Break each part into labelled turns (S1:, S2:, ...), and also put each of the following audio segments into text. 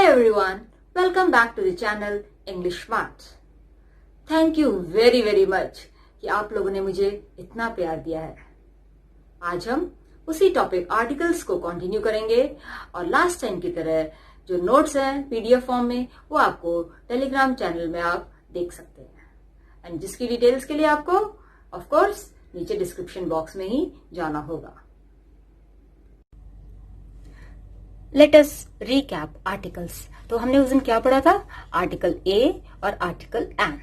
S1: everyone, welcome back to the channel English Smarts. Thank you very much कि आप लोगों ने मुझे इतना प्यार दिया है। आज हम उसी टॉपिक आर्टिकल्स को कंटिन्यू करेंगे और लास्ट टाइम की तरह जो नोट्स हैं पीडीएफ फॉर्म में वो आपको टेलीग्राम चैनल में आप देख सकते हैं एंड जिसकी डिटेल्स के लिए आपको ऑफ कोर्स नीचे डिस्क्रिप्शन बॉक्स में ही जाना होगा। Let us recap articles. तो हमने उस दिन क्या पढ़ा था? आर्टिकल ए और आर्टिकल एन।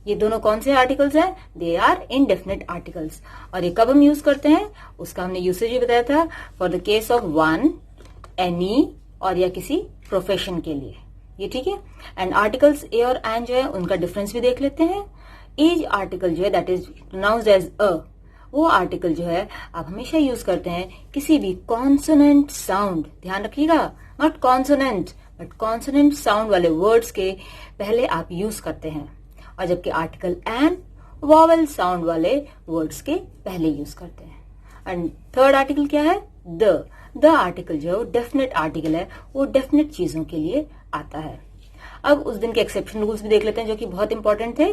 S1: ये दोनों कौन से आर्टिकल्स हैं? They are indefinite articles. और ये कब हम यूज करते हैं उसका हमने यूसेज भी बताया था, for the case of one, any और या किसी प्रोफेशन के लिए। ये ठीक है। एंड आर्टिकल्स ए और एन जो है उनका डिफरेंस भी देख लेते हैं। एज आर्टिकल जो है that is pronounced as a, वो आर्टिकल जो है आप हमेशा यूज करते हैं किसी भी कॉन्सोनेंट साउंड, ध्यान रखिएगा, not consonant but consonant sound वाले वर्ड्स के पहले आप यूज करते हैं, और जबकि आर्टिकल एन वॉवेल साउंड वाले वर्ड्स के पहले यूज करते हैं। एंड थर्ड आर्टिकल क्या है? द आर्टिकल जो है वो डेफिनेट आर्टिकल है, वो डेफिनेट चीजों के लिए आता है। अब उस दिन के एक्सेप्शन रूल्स भी देख लेते हैं जो कि बहुत इंपॉर्टेंट थे।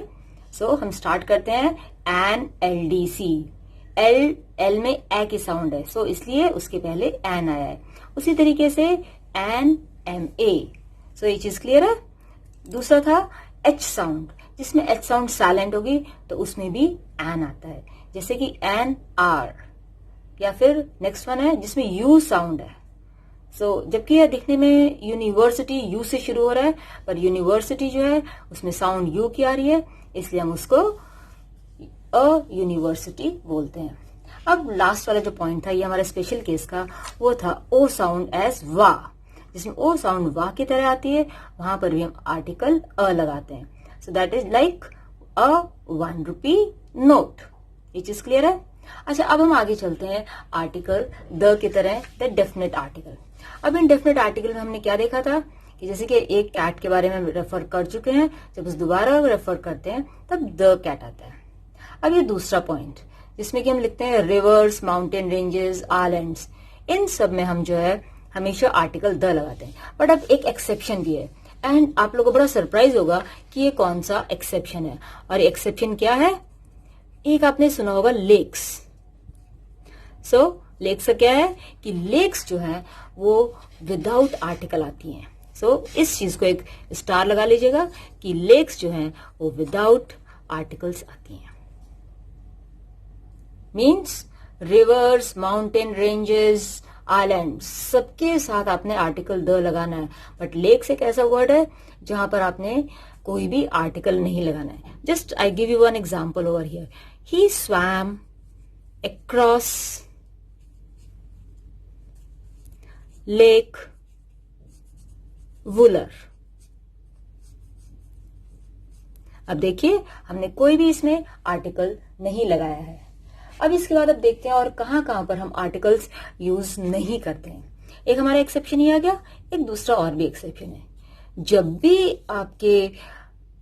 S1: सो हम स्टार्ट करते हैं N L D C. L में ए की साउंड है, सो इसलिए उसके पहले एन आया है। उसी तरीके से एन एम ए, सो ये चीज क्लियर है। दूसरा था एच साउंड, जिसमें एच साउंड साइलेंट होगी तो उसमें भी एन आता है, जैसे कि एन आर। या फिर नेक्स्ट वन है जिसमें यू साउंड है। सो जबकि यह दिखने में यूनिवर्सिटी यू से शुरू हो रहा है, पर यूनिवर्सिटी जो है उसमें साउंड यू की आ रही है, इसलिए हम उसको अ यूनिवर्सिटी बोलते हैं। अब लास्ट वाला जो पॉइंट था ये हमारा स्पेशल केस का, वो था ओ साउंड एज वा, जिसमें ओ साउंड वा की तरह आती है, वहां पर भी हम आर्टिकल अ लगाते हैं। So that is like a 1 rupee note. ये चीज क्लियर है। अच्छा, अब हम आगे चलते हैं आर्टिकल द की तरह, द डेफिनेट आर्टिकल। अब इन डेफिनेट आर्टिकल में हमने क्या देखा था कि जैसे कि एक कैट के बारे में रेफर कर चुके हैं, जब उस दोबारा रेफर करते हैं तब द कैट आता है। अब ये दूसरा पॉइंट जिसमें कि हम लिखते हैं रिवर्स, माउंटेन रेंजेस, आइलैंड्स, इन सब में हम जो है हमेशा आर्टिकल द लगाते हैं। बट अब एक एक्सेप्शन भी है, एंड आप लोगों को बड़ा सरप्राइज होगा कि ये कौन सा एक्सेप्शन है। और एक्सेप्शन क्या है? एक आपने सुना होगा लेक्स। सो लेक्स का क्या है कि लेक्स जो है वो विदाउट आर्टिकल आती हैं। सो इस चीज को एक स्टार लगा लीजिएगा कि लेक्स जो हैं वो विदाउट आर्टिकल्स आती हैं। Means reverse, mountain ranges, island, सबके साथ आपने आर्टिकल द लगाना है। बट लेक्स एक ऐसा वर्ड है जहां पर आपने कोई भी आर्टिकल नहीं लगाना है। Just I give you one example over here. He swum across lake Wular. अब देखिए हमने कोई भी इसमें आर्टिकल नहीं लगाया है। अब इसके बाद अब देखते हैं और कहां पर हम आर्टिकल्स यूज नहीं करते हैं। एक हमारा एक्सेप्शन ही आ गया, एक दूसरा और भी एक्सेप्शन है। जब भी आपके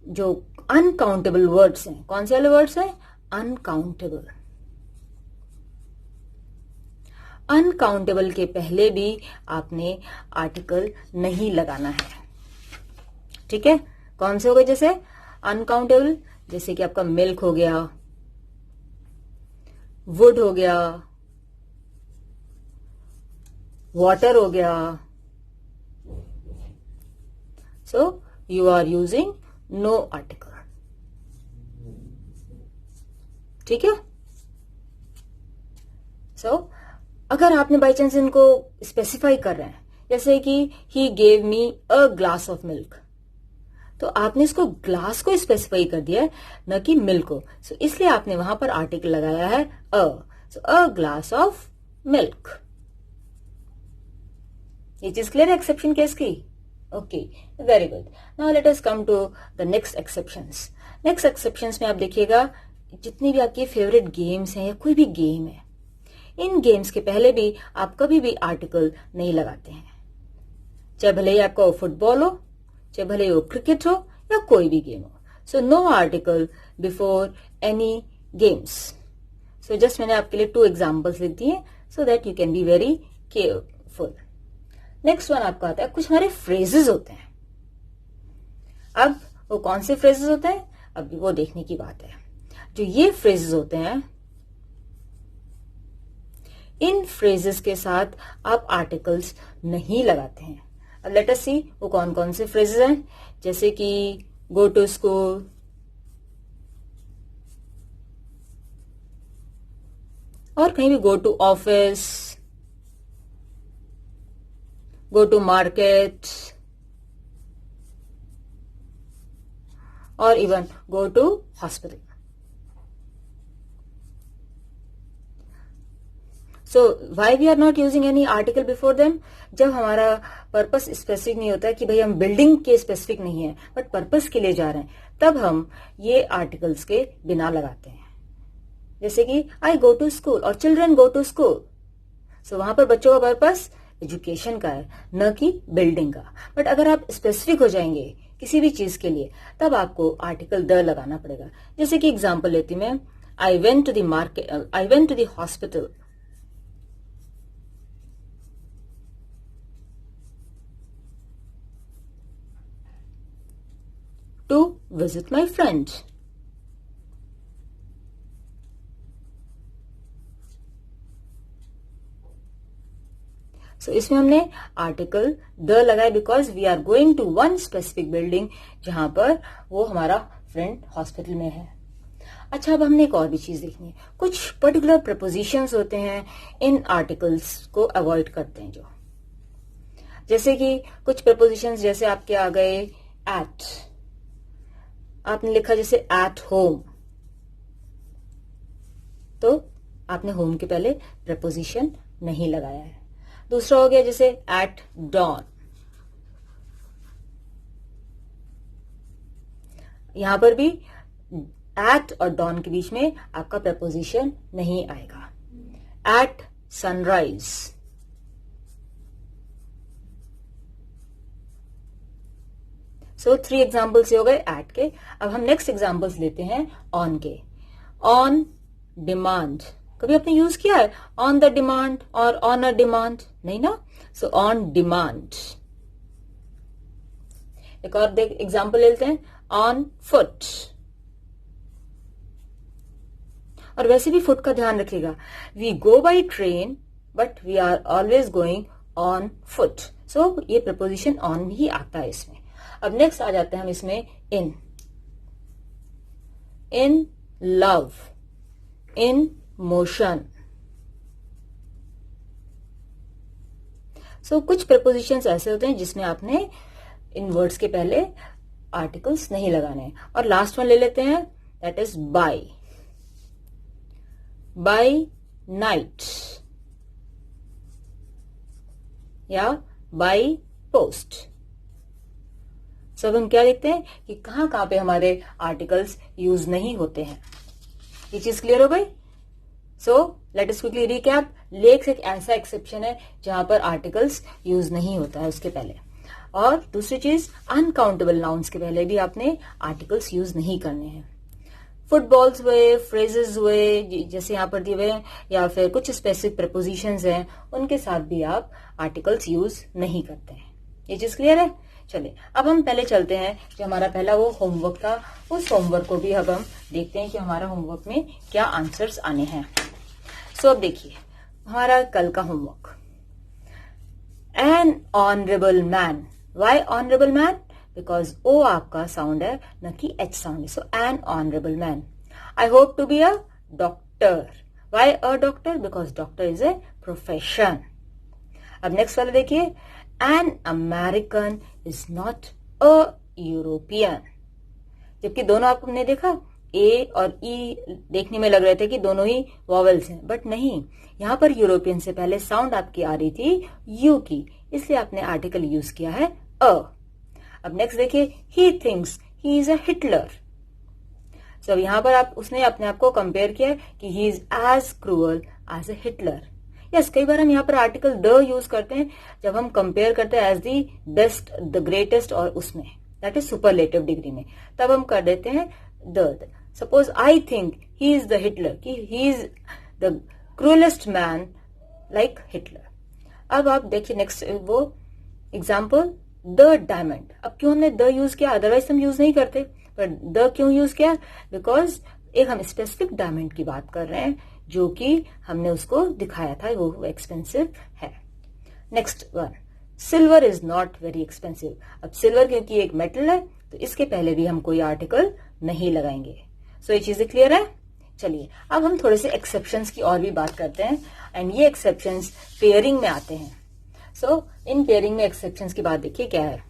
S1: जो अनकाउंटेबल वर्ड्स हैं, कौन से वाले वर्ड्स हैं? अनकाउंटेबल। अनकाउंटेबल के पहले भी आपने आर्टिकल नहीं लगाना है। ठीक है, कौन से हो गए? जैसे अनकाउंटेबल, जैसे कि आपका मिल्क हो गया, वुड हो गया, वाटर हो गया। So you are using no article. ठीक है। सो अगर आपने बाई चांस इनको स्पेसिफाई कर रहे हैं, जैसे कि he gave me a glass of milk, तो आपने इसको ग्लास को स्पेसिफाई कर दिया है, न कि मिल्क को। सो इसलिए आपने वहां पर आर्टिकल लगाया है a. So a glass of milk. ये चीज क्लियर है एक्सेप्शन केस की? Okay, very good. Now let us come to the next exceptions. Next exceptions में आप देखिएगा जितनी भी आपकी फेवरेट गेम्स हैं या कोई भी गेम है, इन गेम्स के पहले भी आप कभी भी आर्टिकल नहीं लगाते हैं। चाहे भले ही आपका फुटबॉल हो, चाहे भले ही वो क्रिकेट हो या कोई भी गेम हो। So no article before any games. So just मैंने आपके लिए 2 एग्जाम्पल्स लिख दिए so that you can be very careful. Next one आपका आता है, कुछ हमारे फ्रेजेस होते हैं। अब वो कौन से फ्रेजेस होते हैं, अब वो देखने की बात है। जो ये फ्रेजेस होते हैं, इन फ्रेजेस के साथ आप आर्टिकल्स नहीं लगाते हैं। अब लेट अस सी वो कौन कौन से फ्रेजेस हैं, जैसे कि गो टू स्कूल, और कहीं भी go to office, go to market, और even go to hospital. So why we are not using any article before them, जब हमारा पर्पस स्पेसिफिक नहीं होता है कि भाई हम बिल्डिंग के स्पेसिफिक नहीं है बट पर्पस के लिए जा रहे हैं, तब हम ये आर्टिकल्स के बिना लगाते हैं। जैसे कि आई गो टू स्कूल और चिल्ड्रन गो टू स्कूल, सो वहां पर बच्चों का पर्पस एजुकेशन का है, न कि बिल्डिंग का। बट अगर आप स्पेसिफिक हो जाएंगे किसी भी चीज के लिए, तब आपको आर्टिकल द लगाना पड़ेगा। जैसे कि एग्जाम्पल लेती मैं, I went to the market, I went to the hospital to visit my friend. So इसमें हमने आर्टिकल द लगाया because we are going to one specific building, जहां पर वो हमारा फ्रेंड हॉस्पिटल में है। अच्छा, अब हमने एक और भी चीज देखनी है। कुछ पर्टिकुलर प्रपोजिशंस होते हैं, इन आर्टिकल्स को अवॉइड करते हैं, जो जैसे कि कुछ प्रपोजिशंस जैसे आपके आ गए एट, आपने लिखा जैसे एट होम, तो आपने होम के पहले प्रपोजिशन नहीं लगाया है। दूसरा हो गया जैसे एट डॉन, यहां पर भी एट और डॉन के बीच में आपका प्रपोजिशन नहीं आएगा। एट सनराइज, सो 3 एग्जाम्पल्स हो गए एट के। अब हम नेक्स्ट एग्जाम्पल्स लेते हैं ऑन के। ऑन डिमांड, कभी आपने यूज किया है ऑन द डिमांड और ऑन अ डिमांड? नहीं ना। So on demand. एक और एग्जाम्पल लेते हैं, ऑन फुट। और वैसे भी फुट का ध्यान रखिएगा, we go by train but we are always going on foot, so ये प्रपोजिशन ऑन ही आता है इसमें। अब नेक्स्ट आ जाते हैं हम इसमें इन, इन लव, इन मोशन। सो कुछ प्रपोजिशंस ऐसे होते हैं जिसमें आपने इन वर्ड्स के पहले आर्टिकल्स नहीं लगाने हैं। और लास्ट वन ले लेते हैं, that is by, by night या बाय पोस्ट। सब हम क्या देखते हैं कि कहां कहां पे हमारे आर्टिकल्स यूज नहीं होते हैं। ये चीज क्लियर हो गई। So let us quickly recap. लेक्स एक ऐसा एक्सेप्शन है जहां पर आर्टिकल्स यूज नहीं होता है उसके पहले। और दूसरी चीज, अनकाउंटेबल नाउन्स के पहले भी आपने आर्टिकल्स यूज नहीं करने हैं। फुटबॉल्स हुए, फ्रेजेस हुए जैसे यहां पर दिए हुए, या फिर कुछ स्पेसिफिक प्रपोजिशंस हैं, उनके साथ भी आप आर्टिकल्स यूज नहीं करते हैं। ये चीज क्लियर है। चलिए अब हम पहले चलते हैं, जो हमारा पहला वो होमवर्क था, उस होमवर्क को भी अब हम देखते हैं कि हमारा होमवर्क में क्या आंसर्स आने हैं। सो अब देखिए हमारा कल का homework, an honourable man. Why honourable man? Because O आपका साउंड है, न कि एच साउंड है। So an honourable man. I hope to be a doctor. Why a doctor? Because doctor is a profession. अब नेक्स्ट वाला देखिए, an American is not a European. जबकि दोनों आपने देखा ए और ई देखने में लग रहे थे कि दोनों ही वॉवेल्स हैं, बट नहीं, यहां पर यूरोपियन से पहले साउंड आपकी आ रही थी यू की, इसलिए आपने आर्टिकल यूज किया है अ। अब नेक्स्ट देखिए, he thinks he is a Hitler. So यहां पर उसने अपने आप को कंपेयर किया कि he is as cruel as a Hitler. Yes, कई बार हम यहाँ पर आर्टिकल द यूज करते हैं जब हम कंपेयर करते हैं as the best, the greatest, और उसमें दैट इज सुपरलेटिव डिग्री में, तब हम कर देते हैं the. Suppose I think he is the Hitler, कि he is the cruellest man like Hitler. अब आप देखिए नेक्स्ट वो एग्जाम्पल द डायमंड। अब क्यों हमने द यूज किया, अदरवाइज हम यूज नहीं करते, पर द क्यों यूज किया, बिकॉज एक हम स्पेसिफिक डायमंड की बात कर रहे हैं जो कि हमने उसको दिखाया था वो एक्सपेंसिव है। Next one, silver is not very expensive. अब सिल्वर क्योंकि एक मेटल है तो इसके पहले भी हम कोई आर्टिकल नहीं लगाएंगे। सो ये चीजें क्लियर है। चलिए अब हम थोड़े से एक्सेप्शंस की और भी बात करते हैं, एंड ये एक्सेप्शंस पेयरिंग में आते हैं। सो इन पेयरिंग में एक्सेप्शंस की बात देखिए क्या है।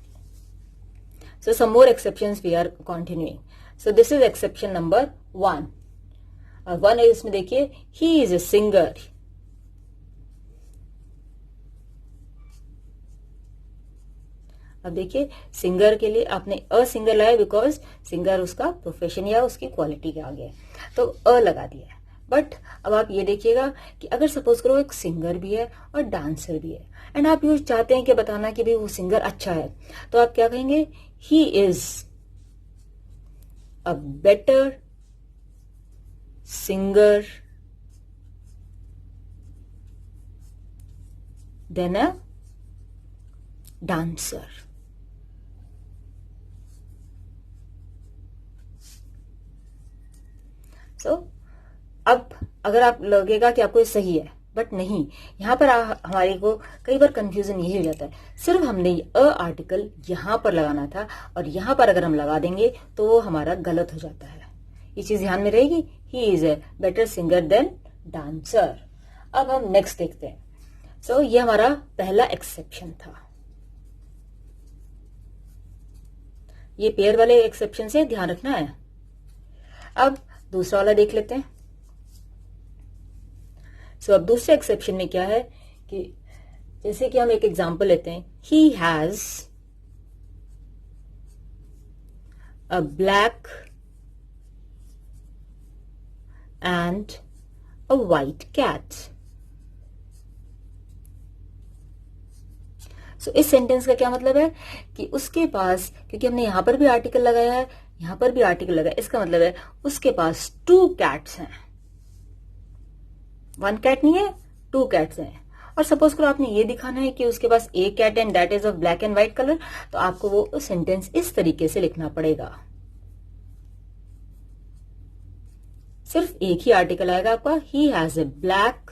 S1: So some more exceptions we are continuing. So this is exception number 1 और 1 है इसमें देखिए, ही इज ए सिंगर। अब देखिए सिंगर के लिए आपने अ सिंगर लगाया बिकॉज सिंगर उसका प्रोफेशन या उसकी क्वालिटी के आगे है, तो अ लगा दिया है। बट अब आप ये देखिएगा कि अगर सपोज करो एक सिंगर भी है और डांसर भी है, एंड आप ये चाहते हैं कि बताना कि भाई वो सिंगर अच्छा है, तो आप क्या कहेंगे, he is a better singer than a dancer. So अब अगर आप लगेगा कि आपको ये सही है, बट नहीं, यहां पर हमारे को कई बार कंफ्यूजन यही हो जाता है, सिर्फ हमने अ आर्टिकल यहां पर लगाना था और यहां पर अगर हम लगा देंगे तो वो हमारा गलत हो जाता है। ये चीज ध्यान में रहेगी, he is a better singer than dancer. अब हम नेक्स्ट देखते हैं। सो ये हमारा पहला एक्सेप्शन था, ये पेयर वाले एक्सेप्शन से ध्यान रखना है। अब दूसरा वाला देख लेते हैं। सो अब दूसरे एक्सेप्शन में क्या है कि जैसे कि हम एक एग्जांपल लेते हैं, he has a black and a white cat. So इस सेंटेंस का क्या मतलब है कि उसके पास, क्योंकि हमने यहां पर भी आर्टिकल लगाया है, यहां पर भी आर्टिकल लगाया, इसका मतलब है उसके पास 2 कैट्स हैं। 1 कैट नहीं है, 2 कैट्स हैं। और सपोज करो आपने ये दिखाना है कि उसके पास एक cat and that is of black and white colour, तो आपको वो सेंटेंस इस तरीके से लिखना पड़ेगा। सिर्फ एक ही आर्टिकल आएगा आपका, he has a black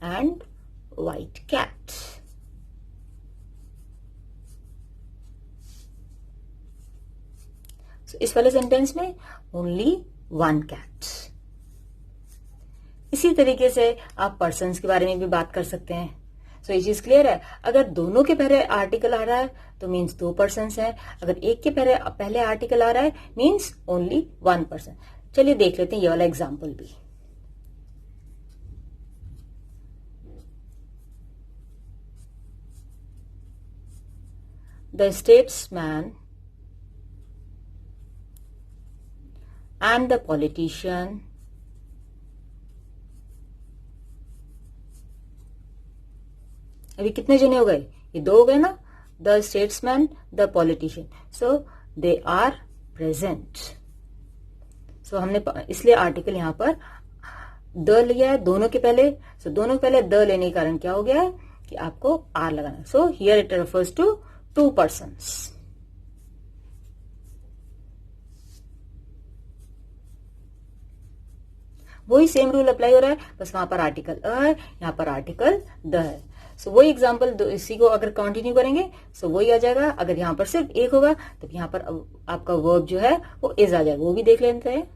S1: and white cat. इस वाले सेंटेंस में ओनली 1 कैट। इसी तरीके से आप पर्सन्स के बारे में भी बात कर सकते हैं। सो ये चीज क्लियर है, अगर दोनों के पहले आर्टिकल आ रहा है तो मीन्स 2 पर्सन्स हैं, अगर एक के पहले आर्टिकल आ रहा है मीन्स ओनली 1 पर्सन। चलिए देख लेते हैं ये वाला एग्जाम्पल भी। The statesman and the politician अभी कितने जने हो गए, ये 2 हो गए ना, the statesman the politician, so they are present. So हमने इसलिए आर्टिकल यहां पर द लिया है दोनों के पहले। सो दोनों के पहले द लेने के कारण क्या हो गया है कि आपको आर लगाना। So here it refers to 2 persons. वही सेम रूल अप्लाई हो रहा है, बस वहां पर आर्टिकल अ है, यहां पर आर्टिकल द है। सो वही एग्जाम्पल इसी को अगर कंटिन्यू करेंगे सो वही आ जाएगा। अगर यहां पर सिर्फ एक होगा तो यहां पर आपका वर्ब जो है वो इज आ जाएगा, वो भी देख लेते हैं।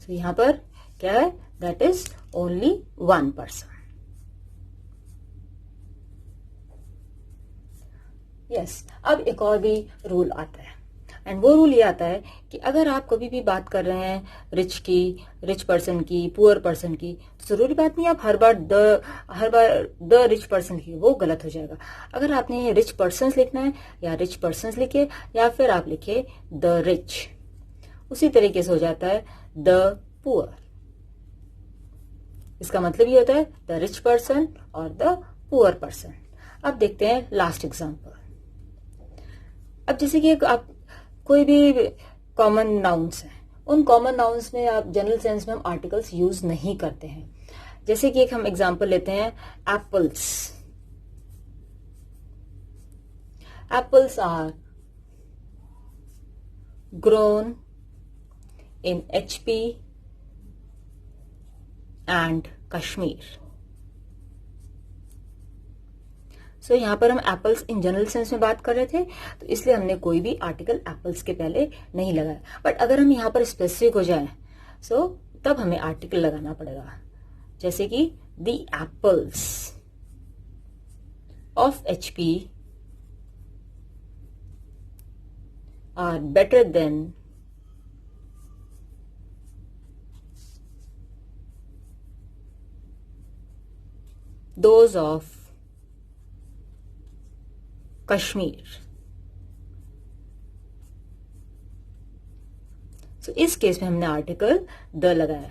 S1: तो यहां पर क्या है, that is only 1 person. Yes, अब एक और भी रूल आता है, एंड वो रूल ये आता है कि अगर आप कभी भी बात कर रहे हैं रिच पर्सन की, पुअर पर्सन की, तो जरूरी बात नहीं आप हर बार द रिच पर्सन की, वो गलत हो जाएगा। अगर आपने रिच पर्सन लिखना है या रिच पर्सन लिखे या फिर आप लिखे द रिच, उसी तरीके से हो जाता है द पुअर। इसका मतलब ये होता है द रिच पर्सन और द पुअर पर्सन। अब देखते हैं लास्ट एग्जाम्पल। अब जैसे कि आप कोई भी कॉमन नाउन्स हैं, उन कॉमन नाउन्स में आप जनरल सेंस में हम आर्टिकल्स यूज नहीं करते हैं। जैसे कि एक हम एग्जाम्पल लेते हैं apples. Apples are grown in HP and Kashmir. So यहां पर हम एप्पल्स इन जनरल सेंस में बात कर रहे थे, तो इसलिए हमने कोई भी आर्टिकल एप्पल्स के पहले नहीं लगाया। बट अगर हम यहां पर स्पेसिफिक हो जाए सो तब हमें आर्टिकल लगाना पड़ेगा। जैसे कि the apples of HP are better than those of Kashmir. So इस केस में हमने आर्टिकल द लगाया।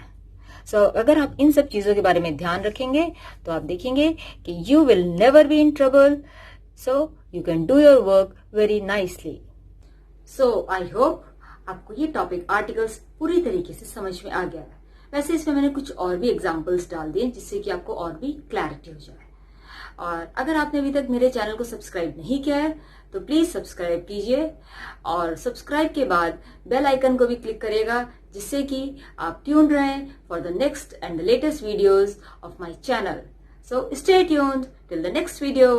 S1: सो अगर आप इन सब चीजों के बारे में ध्यान रखेंगे तो आप देखेंगे कि you will never be in trouble, so you can do your work very nicely. So I hope आपको ये टॉपिक आर्टिकल्स पूरी तरीके से समझ में आ गया है। वैसे इसमें मैंने कुछ और भी एग्जाम्पल्स डाल दिए जिससे कि आपको और भी क्लैरिटी हो जाए। और अगर आपने अभी तक मेरे चैनल को सब्सक्राइब नहीं किया है तो प्लीज सब्सक्राइब कीजिए, और सब्सक्राइब के बाद बेल आइकन को भी क्लिक करिएगा, जिससे कि आप ट्यून्ड रहें for the next and the latest videos of my channel. So stay tuned till the next video.